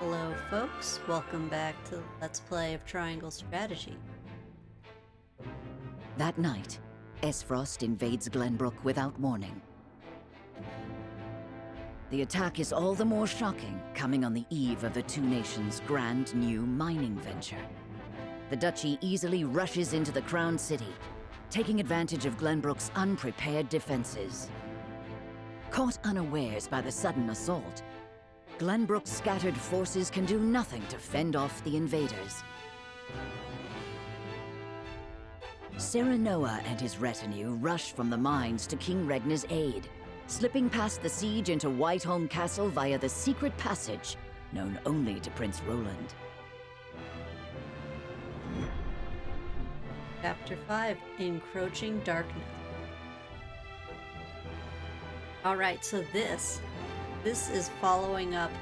Hello folks, welcome back to Let's Play of Triangle Strategy. That night, Esfrost invades Glenbrook without warning. The attack is all the more shocking, coming on the eve of the two nations' grand new mining venture. The Duchy easily rushes into the Crown City, taking advantage of Glenbrook's unprepared defenses. Caught unawares by the sudden assault, Glenbrook's scattered forces can do nothing to fend off the invaders. Serenoa and his retinue rush from the mines to King Regnar's aid, slipping past the siege into Whiteholm Castle via the secret passage known only to Prince Roland. Chapter 5, Encroaching Darkness. Alright, so this is following up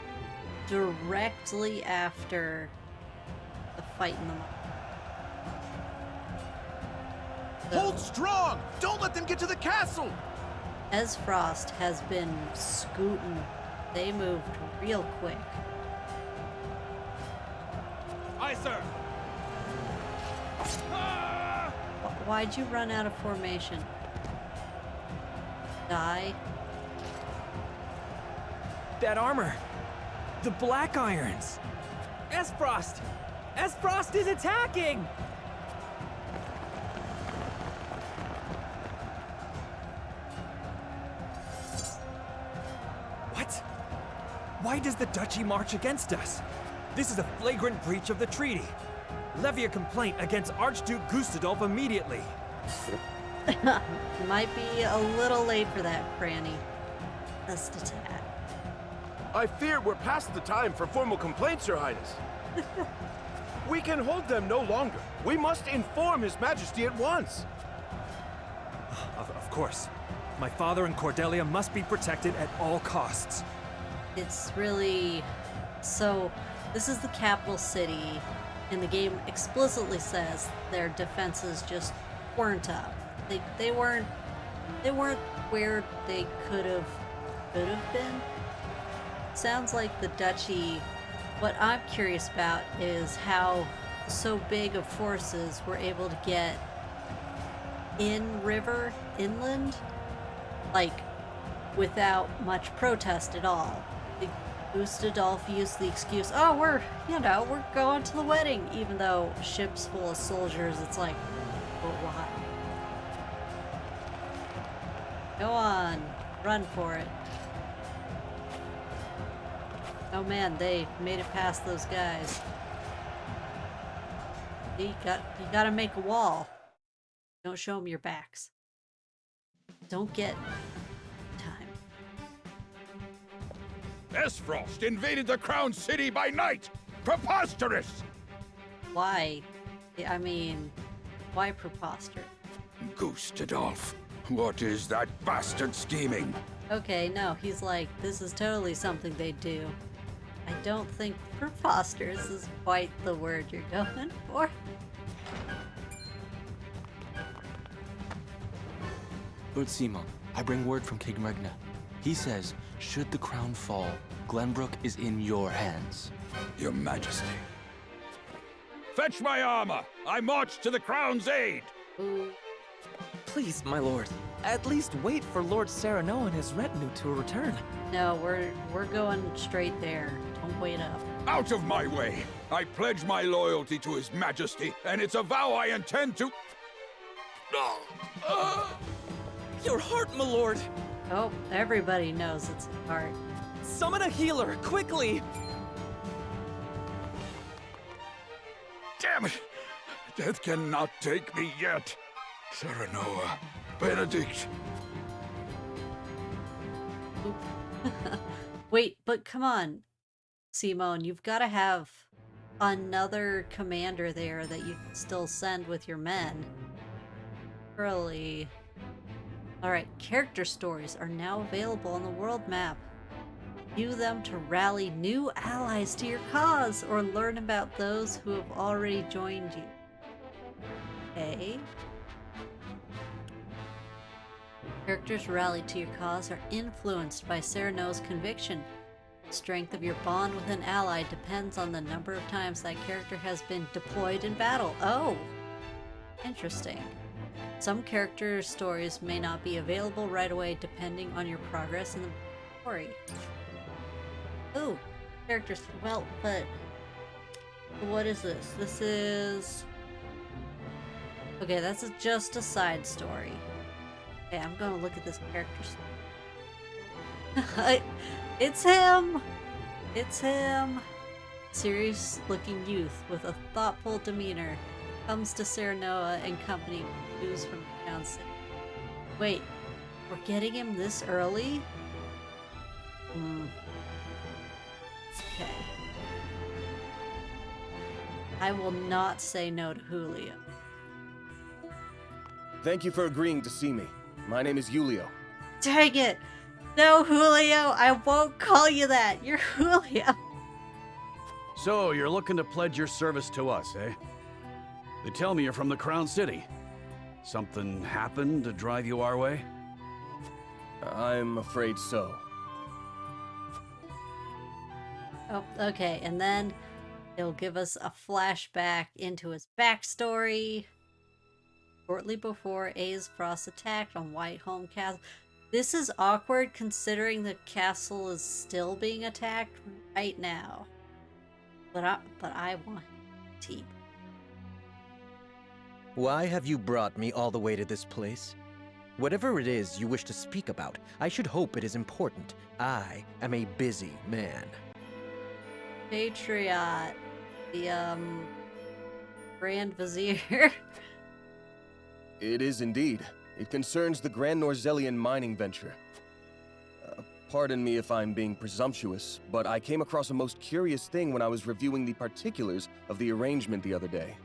directly after the fight in the mine. Hold strong! Don't let them get to the castle! Esfrost has been scooting. They moved real quick. Aye, sir! Why'd you run out of formation? Die? That armor! The Black Irons! Esfrost! Esfrost is attacking! What? Why does the Duchy march against us? This is a flagrant breach of the treaty. Levy a complaint against Archduke Gustadolf immediately. Might be a little late for that, Franny. Just a tad. I fear we're past the time for formal complaints, Your Highness. We can hold them no longer. We must inform His Majesty at once. Of course. My father and Cordelia must be protected at all costs. It's really... So, this is the capital city, and the game explicitly says their defenses just weren't up. They weren't where they could have been. Sounds like the Duchy. What I'm curious about is how so big of forces were able to get inland, like without much protest at all. The Gustadolf used the excuse, oh, we're going to the wedding, even though ships full of soldiers, it's like, but why? Go on, run for it. Oh man, they made it past those guys. You gotta make a wall. Don't show them your backs. Don't get time. Esfrost invaded the Crown City by night! Preposterous! Why? I mean, why preposterous? Gustadolf, what is that bastard scheming? Okay, no, he's like, this is totally something they do. I don't think preposterous is quite the word you're going for. Lord Simon, I bring word from King Regna. He says, should the crown fall, Glenbrook is in your hands. Your Majesty. Fetch my armor! I march to the Crown's aid! Ooh. Please, my lord, at least wait for Lord Sereno and his retinue to return. No, we're going straight there. Don't wait up. Out of my way! I pledge my loyalty to His Majesty, and it's a vow I intend to... Your heart, my lord! Oh, everybody knows it's hard. Summon a healer, quickly! Damn it! Death cannot take me yet. Serenoa, Benedict. Wait, but come on, Simone, you've got to have another commander there that you can still send with your men. Surely. Alright, character stories are now available on the world map. View them to rally new allies to your cause or learn about those who have already joined you. Okay. Characters rallied to your cause are influenced by Sereno's conviction. strength of your bond with an ally depends on the number of times that character has been deployed in battle. Oh, interesting. Some character stories may not be available right away depending on your progress in the story. Oh, characters. Well, but what is this? This is... Okay, that's just a side story. Okay, I'm gonna look at this character story. It's him! It's him! Serious looking youth with a thoughtful demeanor comes to Serenoa and company with news from the town city. Wait, we're getting him this early? Okay. I will not say no to Julio. Thank you for agreeing to see me. My name is Julio. Dang it! No, Julio! I won't call you that! You're Julio! So, you're looking to pledge your service to us, eh? They tell me you're from the Crown City. Something happened to drive you our way? I'm afraid so. Oh, okay, and then he'll give us a flashback into his backstory. Shortly before A's Frost attacked on Whiteholm Castle. This is awkward considering the castle is still being attacked right now. But I want tea. Why have you brought me all the way to this place? Whatever it is you wish to speak about, I should hope it is important. I am a busy man. Patriot, the Grand Vizier. It is indeed. It concerns the Grand Norzelian mining venture. Pardon me if I'm being presumptuous, but I came across a most curious thing when I was reviewing the particulars of the arrangement the other day.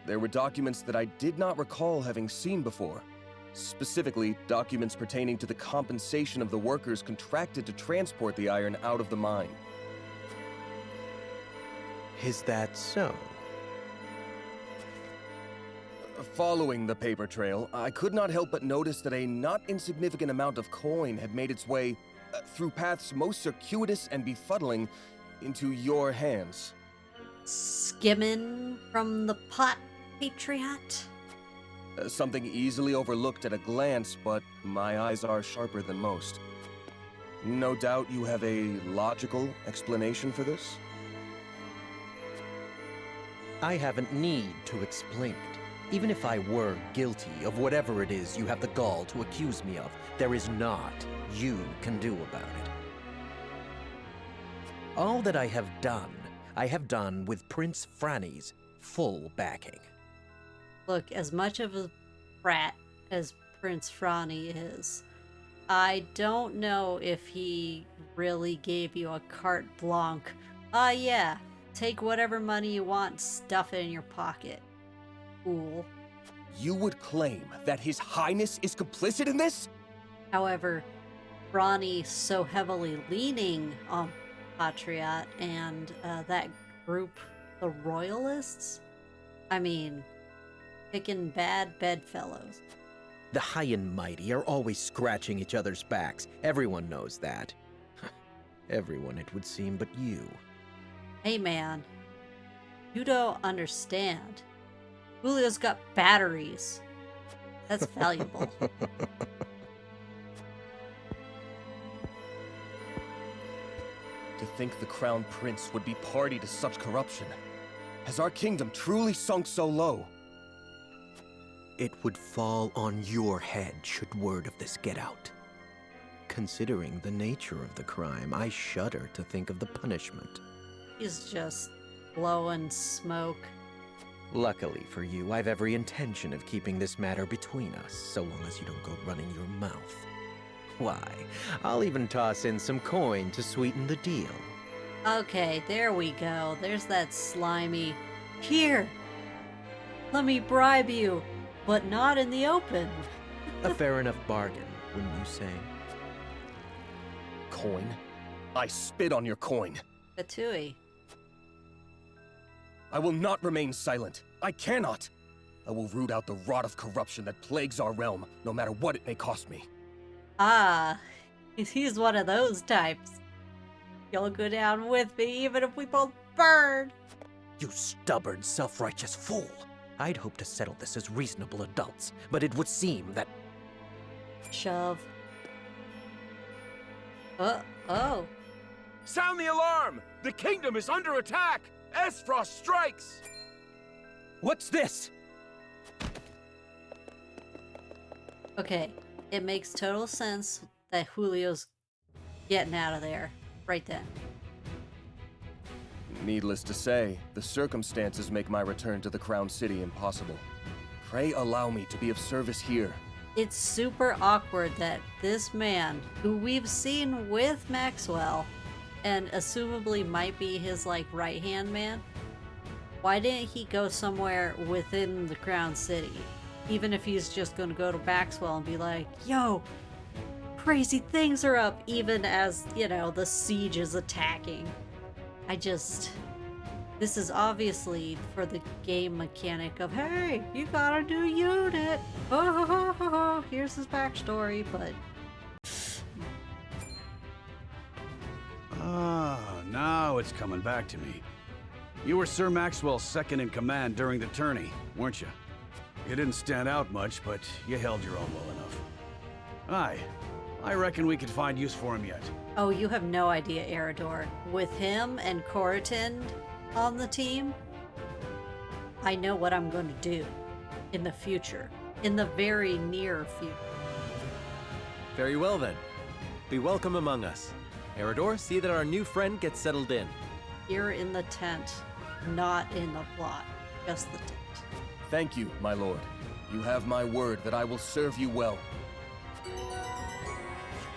There were documents that I did not recall having seen before. Specifically, documents pertaining to the compensation of the workers contracted to transport the iron out of the mine. Is that so? Following the paper trail, I could not help but notice that a not insignificant amount of coin had made its way through paths most circuitous and befuddling into your hands. Skimming from the pot, Patriot? Something easily overlooked at a glance, but my eyes are sharper than most. No doubt you have a logical explanation for this? I haven't need to explain it. Even if I were guilty of whatever it is you have the gall to accuse me of, there is naught you can do about it. All that I have done with Prince Franny's full backing. Look, as much of a brat as Prince Franny is, I don't know if he really gave you a carte blanche. Yeah, take whatever money you want, stuff it in your pocket. Fool. You would claim that His Highness is complicit in this? However, Franny so heavily leaning on Patriot and that group, the Royalists? I mean, picking bad bedfellows. The high and mighty are always scratching each other's backs. Everyone knows that. Everyone, it would seem, but you. Hey man, you don't understand. Julio's got batteries. That's valuable. To think the Crown Prince would be party to such corruption. Has our kingdom truly sunk so low? It would fall on your head should word of this get out. Considering the nature of the crime, I shudder to think of the punishment. He's just blowing smoke. Luckily for you, I've every intention of keeping this matter between us, so long as you don't go running your mouth. Why, I'll even toss in some coin to sweeten the deal. Okay, there we go. There's that slimy. Here! Let me bribe you, but not in the open. A fair enough bargain, wouldn't you say? Coin? I spit on your coin. Fatui. I will not remain silent. I cannot. I will root out the rot of corruption that plagues our realm, no matter what it may cost me. Ah, he's one of those types. You'll go down with me even if we both burn. You stubborn, self-righteous fool! I'd hoped to settle this as reasonable adults, but it would seem that... Shove. Oh. Sound the alarm! The kingdom is under attack! Esfrost strikes! What's this? Okay, it makes total sense that Julio's getting out of there right then. Needless to say, the circumstances make my return to the Crown City impossible. Pray allow me to be of service here. It's super awkward that this man, who we've seen with Maxwell, and assumably might be his, like, right-hand man, why didn't he go somewhere within the Crown City? Even if he's just gonna go to Maxwell and be like, yo, crazy things are up, even as, you know, the siege is attacking. This is obviously for the game mechanic of, hey, you got a new unit. Oh, here's his backstory, but... Ah, now it's coming back to me. You were Sir Maxwell's second in command during the tourney, weren't you? You didn't stand out much, but you held your own well enough. Aye, I reckon we could find use for him yet. Oh, you have no idea, Eridor. With him and Coritin on the team, I know what I'm going to do in the future. In the very near future. Very well then. Be welcome among us. Eridor, see that our new friend gets settled in. Here in the tent, not in the plot. Just the tent. Thank you, my lord. You have my word that I will serve you well.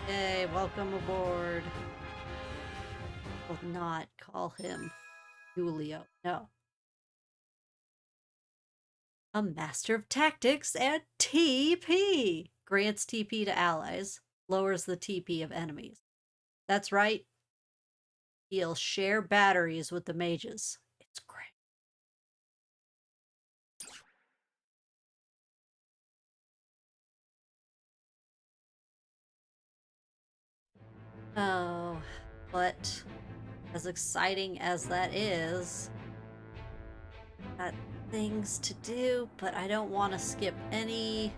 Hey, welcome aboard. Will not call him Julio. No. A master of tactics and TP. Grants TP to allies. Lowers the TP of enemies. That's right. He'll share batteries with the mages. It's great. Oh, but as exciting as that is, got things to do, but I don't want to skip any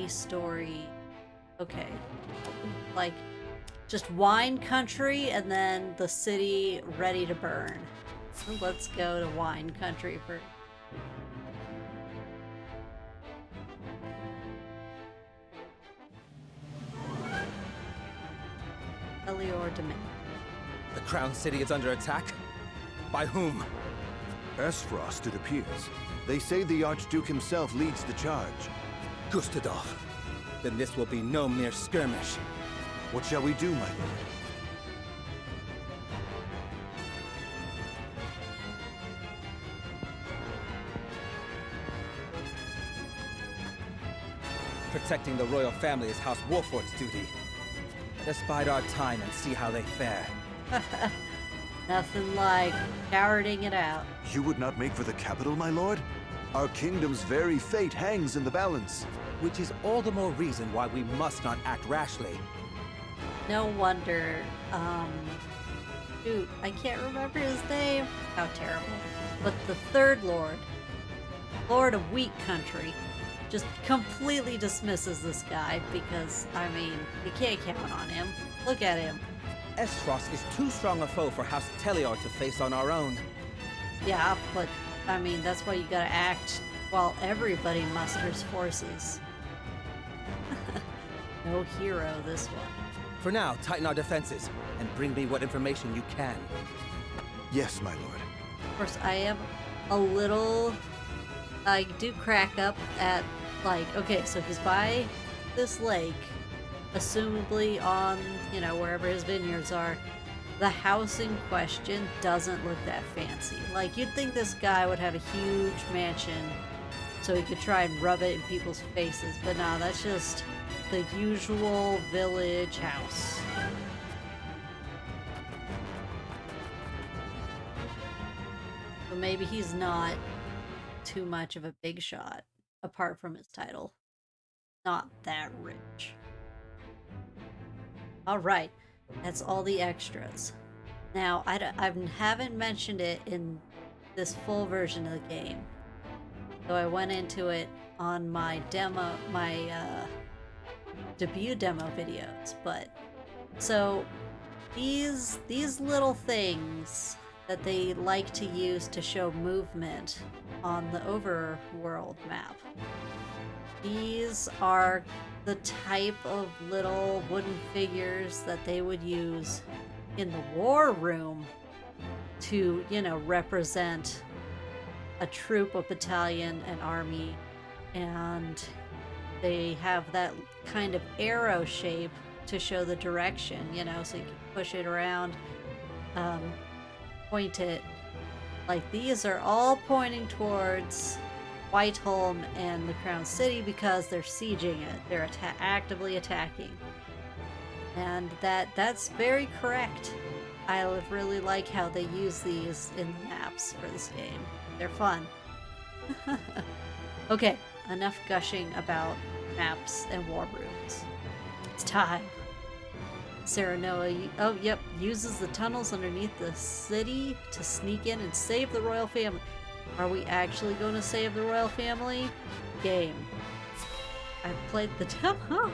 story. Okay, like just wine country and then the city ready to burn. So let's go to wine country for. Elior Domain. The Crown City is under attack? By whom? Esfrost, it appears. They say the Archduke himself leads the charge. Gustadolf. Then this will be no mere skirmish. What shall we do, my lord? Protecting the royal family is House Wolford's duty. Let us bide our time and see how they fare. Nothing like cowarding it out. You would not make for the capital, my lord? Our kingdom's very fate hangs in the balance. Which is all the more reason why we must not act rashly. No wonder, shoot, I can't remember his name. How terrible. But the third lord, Lord of Wheat Country, just completely dismisses this guy because, I mean, you can't count on him. Look at him. Esfrost is too strong a foe for House Telior to face on our own. Yeah, but, I mean, that's why you gotta act while everybody musters forces. No hero, this one. For now, tighten our defenses and bring me what information you can. Yes, my lord. Of course, I am a little... I do crack up at, like, okay, so he's by this lake, assumably on, you know, wherever his vineyards are. The house in question doesn't look that fancy. Like, you'd think this guy would have a huge mansion so he could try and rub it in people's faces, but no, that's just the usual village house. So maybe he's not too much of a big shot, apart from his title. Not that rich. Alright, that's all the extras. Now, I haven't mentioned it in this full version of the game, so I went into it on my demo, debut demo videos. But so these little things that they like to use to show movement on the overworld map. These are the type of little wooden figures that they would use in the war room to, you know, represent a troop, a battalion, an army, and they have that kind of arrow shape to show the direction, you know, so you can push it around, point it. Like, these are all pointing towards Whiteholm and the Crown City because they're sieging it. They're actively attacking. And that's very correct. I really like how they use these in the maps for this game. They're fun. Okay, enough gushing about maps and war rooms. It's time. Serenoa, oh yep, uses the tunnels underneath the city to sneak in and save the royal family. Are we actually going to save the royal family? Game. I've played the demo.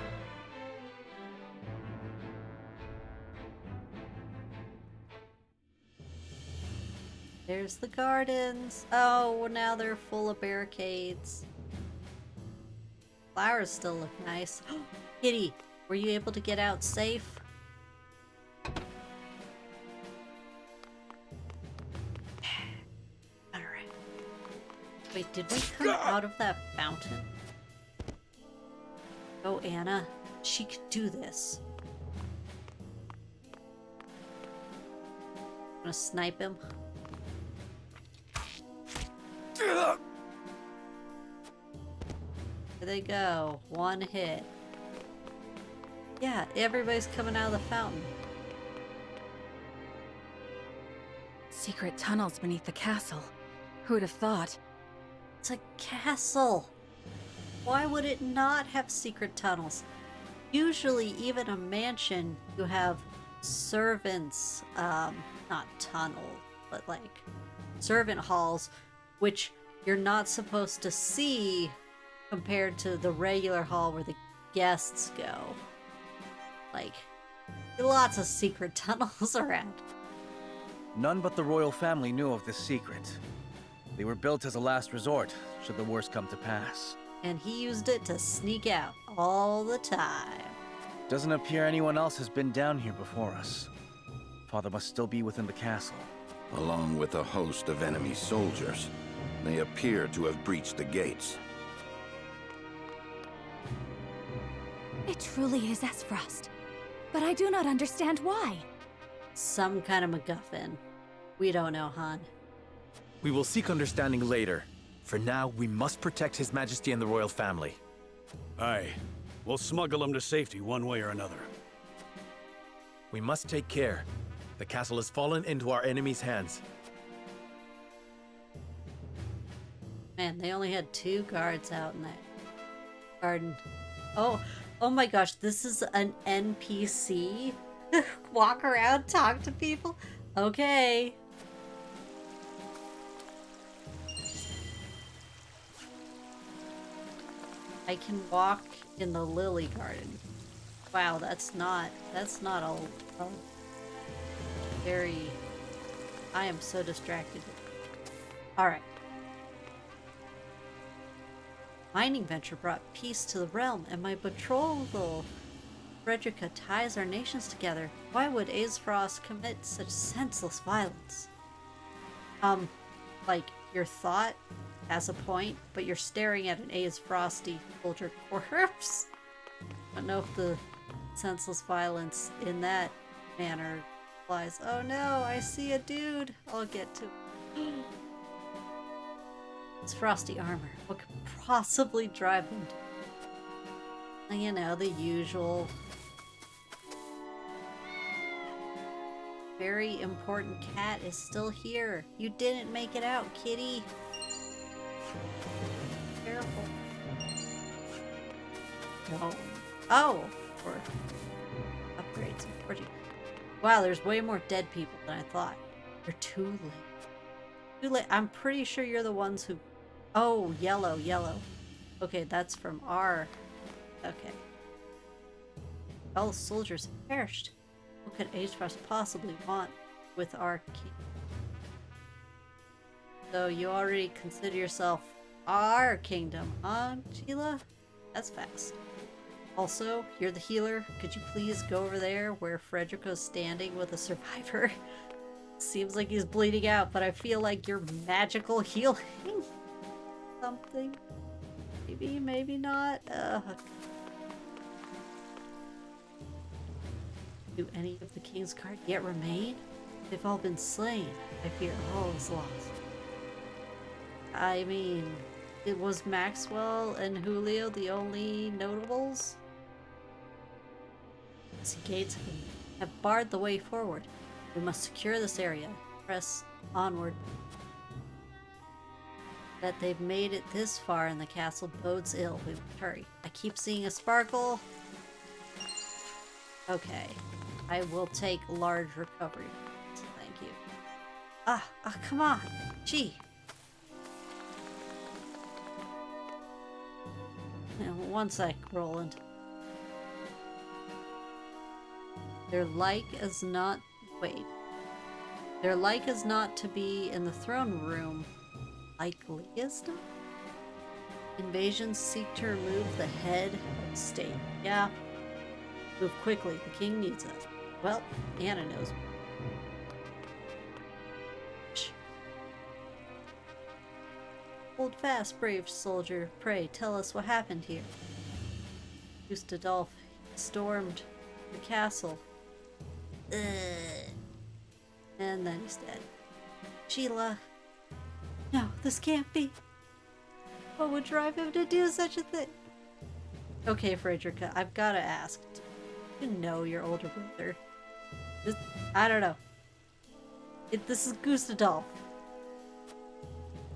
There's the gardens. Oh, well, now they're full of barricades. Flowers still look nice. Kitty, were you able to get out safe? Alright. Wait, did we come out of that fountain? Oh, Anna. She could do this. I'm gonna snipe him. There they go. One hit. Yeah, everybody's coming out of the fountain. Secret tunnels beneath the castle. Who'd have thought? It's a castle. Why would it not have secret tunnels? Usually, even a mansion, you have servants, not tunnel, but like servant halls, which you're not supposed to see compared to the regular hall where the guests go. Like, lots of secret tunnels around. None but the royal family knew of this secret. They were built as a last resort, should the worst come to pass. And he used it to sneak out all the time. Doesn't appear anyone else has been down here before us. Father must still be within the castle. Along with a host of enemy soldiers. They appear to have breached the gates. It truly is Esfrost. But I do not understand why. Some kind of MacGuffin. We don't know, Han. We will seek understanding later. For now, we must protect His Majesty and the royal family. Aye. We'll smuggle them to safety one way or another. We must take care. The castle has fallen into our enemy's hands. Man, they only had 2 guards out in that garden. Oh my gosh, this is an NPC? Walk around, talk to people? Okay. I can walk in the lily garden. Wow, that's not a very... I am so distracted. Alright. Mining venture brought peace to the realm, and my betrothal, Frederica, ties our nations together. Why would Aesfrost commit such senseless violence? Like, your thought has a point, but you're staring at an Aesfrosty soldier corpse. I don't know if the senseless violence in that manner applies. Oh no, I see a dude. I'll get to It's frosty armor. What could possibly drive them to... You know, the usual. Very important cat is still here. You didn't make it out, kitty. Careful. No. Oh! For upgrades and Wow, there's way more dead people than I thought. You're too late. Too late. I'm pretty sure you're the ones who... Oh, yellow, yellow. Okay, that's from our... Okay. All the soldiers have perished. What could Aesfrost possibly want with our king? So you already consider yourself our kingdom, huh, Sheila? That's fast. Also, you're the healer. Could you please go over there where Frederico's standing with a survivor? Seems like he's bleeding out, but I feel like you're magical healing something. Maybe, maybe not. Do any of the King's Guard yet remain? They've all been slain. I fear all is lost. I mean, it was Maxwell and Julio the only notables? These gates have barred the way forward. We must secure this area. Press onward. That they've made it this far in the castle bodes ill. We must hurry. I keep seeing a sparkle. Okay. I will take large recovery. Thank you. Come on. Gee. Now, one sec, Roland. Their like as not... Wait. Their like is not to be in the throne room. Likeliest? Invasions seek to remove the head of the state. Yeah. Move quickly. The king needs us. Well, Anna knows. Shh. Hold fast, brave soldier. Pray, tell us what happened here. Gustadolf stormed the castle. And then he's dead. Sheila. No, this can't be. What would drive him to do such a thing? Okay, Frederica, I've gotta ask. You know your older brother. I don't know. This is Gustadolf.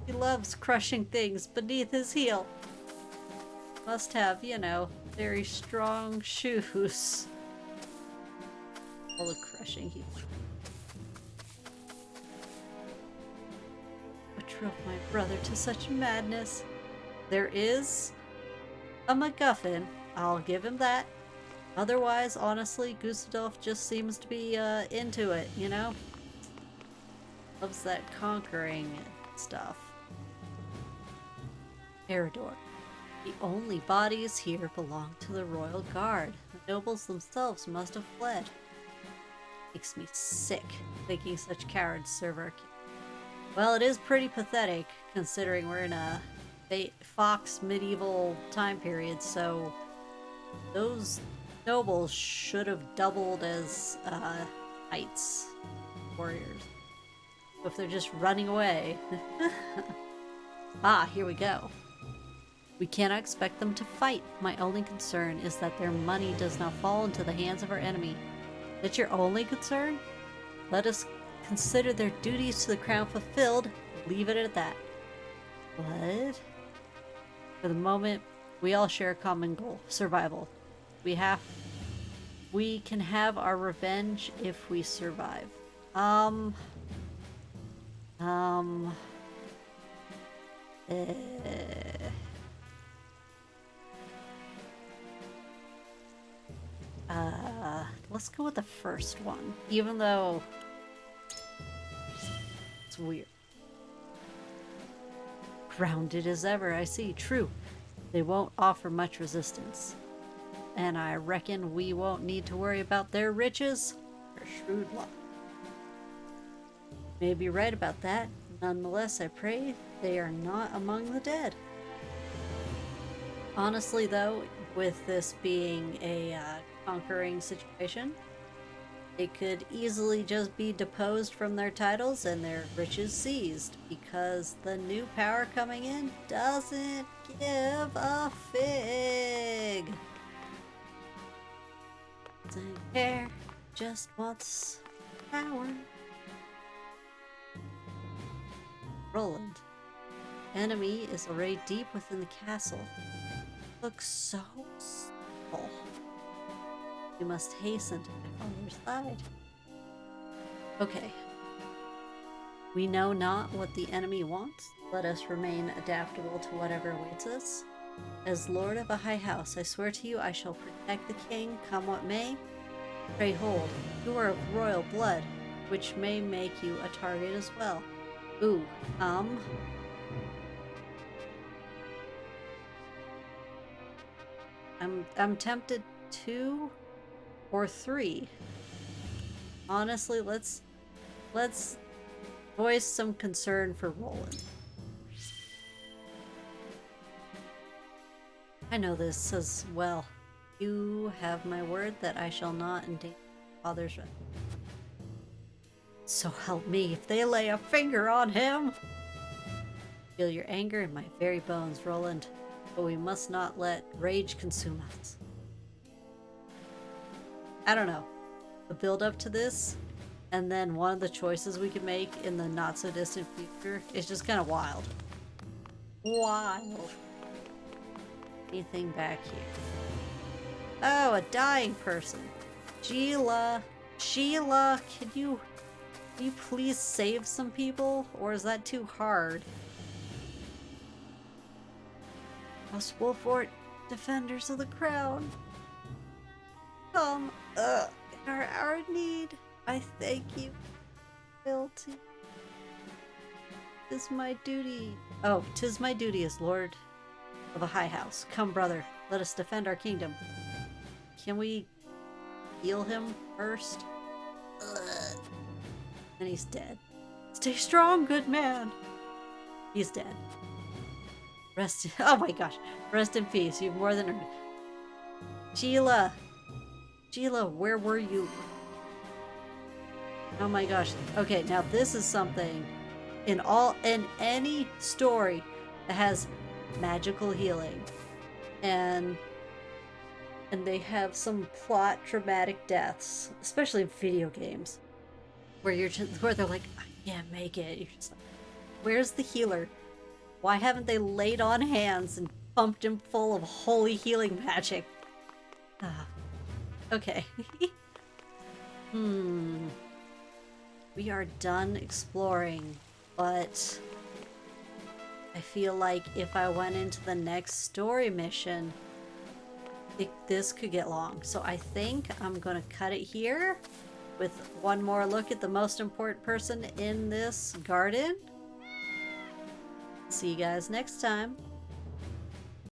He loves crushing things beneath his heel. Must have, you know, very strong shoes. All the crushing heel. What drove my brother to such madness? There is a MacGuffin. I'll give him that. Otherwise, honestly, Gustadolf just seems to be into it, you know? Loves that conquering stuff. Eridor. The only bodies here belong to the royal guard. The nobles themselves must have fled. Makes me sick thinking such cowards serve our king. Well, it is pretty pathetic considering we're in a Fox medieval time period, so those nobles should have doubled as knights, warriors. If they're just running away. Here we go. We cannot expect them to fight. My only concern is that their money does not fall into the hands of our enemy. That's your only concern? Let us consider their duties to the crown fulfilled. Leave it at that. What? For the moment, we all share a common goal. Survival. We can have our revenge if we survive. Let's go with the first one, even though it's weird. Grounded as ever, I see. True. They won't offer much resistance. And I reckon we won't need to worry about their riches or shrewd luck. May be right about that. Nonetheless, I pray they are not among the dead. Honestly, though, with this being a conquering situation, they could easily just be deposed from their titles and their riches seized, because the new power coming in doesn't give a fig. Doesn't care, just wants power. Roland. Enemy is already deep within the castle. Looks so small. You must hasten to my father's side. Okay. We know not what the enemy wants. Let us remain adaptable to whatever awaits us. As Lord of a high house, I swear to you I shall protect the king, come what may. Pray hold, you are of royal blood, which may make you a target as well. Ooh, I'm tempted 2 or 3. Honestly, let's voice some concern for Roland. I know this as well. You have my word that I shall not endanger father's right. So help me if they lay a finger on him. Feel your anger in my very bones, Roland, but we must not let rage consume us. I don't know. The build up to this, and then one of the choices we could make in the not so distant future is just kind of wild. Wild. Anything back here? Oh, a dying person. Sheila, can you please save some people? Or is that too hard? Us Wolfort, defenders of the crown. Come, in our hour of need, I thank you. Loyalty. 'Tis my duty. Oh, 'tis my duty as Lord of a high house. Come, brother, let us defend our kingdom. Can we heal him first? And he's dead. Stay strong, good man. He's dead. Rest in, oh my gosh. Rest in peace. You've more than earned it. Sheila, where were you? Oh my gosh. Okay, now this is something in any story that has magical healing and they have some plot traumatic deaths, especially in video games, where they're like, I can't make it. You're just like, where's the healer? Why haven't they laid on hands and pumped him full of holy healing magic? Okay. We are done exploring, but I feel like if I went into the next story mission, this could get long. So I think I'm gonna cut it here with one more look at the most important person in this garden. See you guys next time.